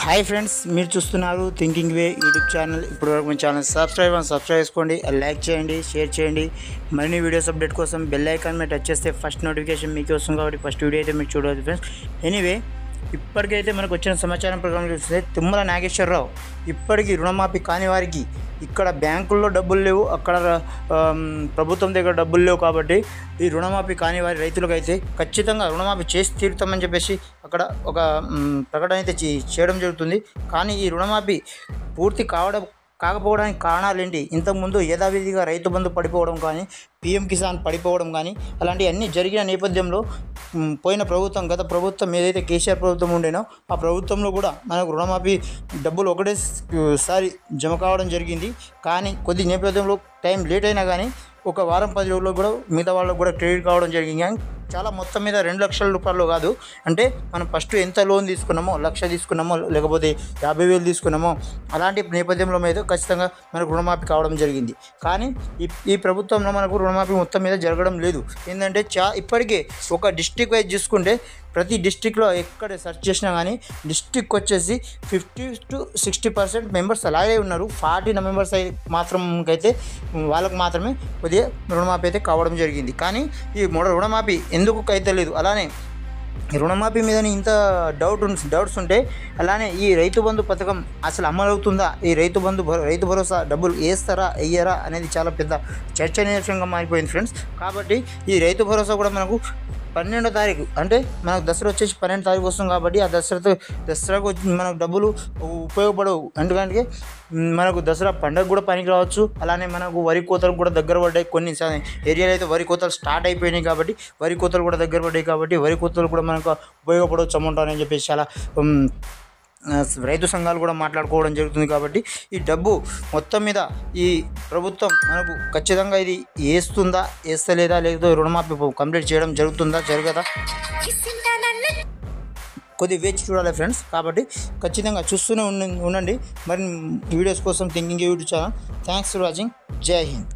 Hi friends, మీరు చూస్తున్నారు thinking వే YouTube channel. ఇప్పటివరకు మన ఛానల్ సబ్స్క్రైబ్ చేసుకోండి, లైక్ చేయండి, షేర్ చేయండి. మరిన్ని వీడియోస్ అప్డేట్ కోసం బెల్ ఐకాన్ మీద టచ్ చేస్తే ఫస్ట్ నోటిఫికేషన్ మీకు వస్తుంది కాబట్టి ఫస్ట్ వీడియో అయితే మీకు చూడవచ్చు ఫ్రెండ్స్. ఎనీవే, ఇప్పటికైతే మనకు వచ్చిన సమాచారం ప్రకారం చూస్తే తుమ్మల నాగేశ్వరరావు ఇప్పటికీ రుణమాఫీ కాని వారికి ఇక్కడ బ్యాంకుల్లో డబ్బులు లేవు, అక్కడ ప్రభుత్వం దగ్గర డబ్బులు లేవు కాబట్టి ఈ రుణమాఫీ కాని వారి రైతులకైతే ఖచ్చితంగా రుణమాఫీ చేసి తీరుతామని చెప్పేసి అక్కడ ఒక ప్రకటన అయితే చేయడం జరుగుతుంది. కానీ ఈ రుణమాఫీ పూర్తి కాకపోవడానికి కారణాలు ఏంటి? ఇంతకుముందు యథావిధిగా రైతు బంధు పడిపోవడం కానీ, పీఎం కిసాన్ పడిపోవడం కానీ అలాంటివన్నీ జరిగిన నేపథ్యంలో పోయిన ప్రభుత్వం, గత ప్రభుత్వం ఏదైతే కేసీఆర్ ప్రభుత్వం ఉండేనో ఆ ప్రభుత్వంలో కూడా మనకు రుణమాఫీ డబ్బులు ఒకటేసారి జమ కావడం జరిగింది. కానీ కొద్ది నేపథ్యంలో టైం లేట్ అయినా కానీ ఒక వారం 10 రోజుల్లో కూడా మిగతా వాళ్ళకు కూడా క్రెడిట్ కావడం జరిగింది. చాలా మొత్తం మీద 2 లక్షల రూపాయలు కాదు, అంటే మనం ఫస్ట్ ఎంత లోన్ తీసుకున్నామో, 1 లక్ష తీసుకున్నామో లేకపోతే 50,000 తీసుకున్నామో అలాంటి నేపథ్యంలో మీద ఖచ్చితంగా మనకు రుణమాఫీ కావడం జరిగింది. కానీ ఈ ప్రభుత్వంలో మనకు రుణమాఫీ మొత్తం మీద జరగడం లేదు. ఏంటంటే ఇప్పటికే ఒక డిస్ట్రిక్ట్ వైజ్ చూసుకుంటే ప్రతి డిస్ట్రిక్ట్లో ఎక్కడ సెర్చ్ చేసినా కానీ డిస్ట్రిక్ట్ వచ్చేసి 50 to 60% మెంబర్స్ అలాగే ఉన్నారు. 40 మెంబర్స్ అయితే వాళ్ళకు మాత్రమే కొద్దిగా రుణమాఫీ అయితే కావడం జరిగింది. కానీ ఈ రుణమాఫీ ఎందుకు అయితే లేదు? అలానే రుణమాఫీ మీద ఇంత డౌట్స్ ఉంటే అలానే ఈ రైతు బంధు పథకం అసలు అమలవుతుందా, ఈ రైతు భరోసా డబ్బులు వేయరా అనేది చాలా పెద్ద చర్చనీయాంశంగా మారిపోయింది ఫ్రెండ్స్. కాబట్టి ఈ రైతు భరోసా కూడా మనకు 12వ తారీఖు, అంటే మనకు దసరా వచ్చేసి 12వ తారీఖు వస్తుంది కాబట్టి ఆ దసరాకు మనకు డబ్బులు ఉపయోగపడవు. ఎందుకంటే మనకు దసరా పండుగ కూడా పనికి రావచ్చు. అలానే మనకు వరి కోతలు కూడా దగ్గర పడ్డాయి, కొన్ని ఏరియాలో అయితే వరి కోతలు స్టార్ట్ అయిపోయినాయి కాబట్టి వరి కోతలు కూడా దగ్గర పడ్డాయి కాబట్టి వరి కోతలు కూడా మనకు ఉపయోగపడవచ్చు అమౌంట్ అని చెప్పేసి చాలా రైతు సంఘాలు కూడా మాట్లాడుకోవడం జరుగుతుంది. కాబట్టి ఈ డబ్బు మొత్తం మీద ఈ ప్రభుత్వం మనకు ఖచ్చితంగా ఇది వేస్తలేదా, లేకపోతే రుణమాఫీ కంప్లీట్ చేయడం జరగదా కొద్దిగా వేచి చూడాలి ఫ్రెండ్స్. కాబట్టి ఖచ్చితంగా చూస్తూనే ఉండండి మరి వీడియోస్ కోసం thinking YouTube channel. Thanks for watching. జై హింద్.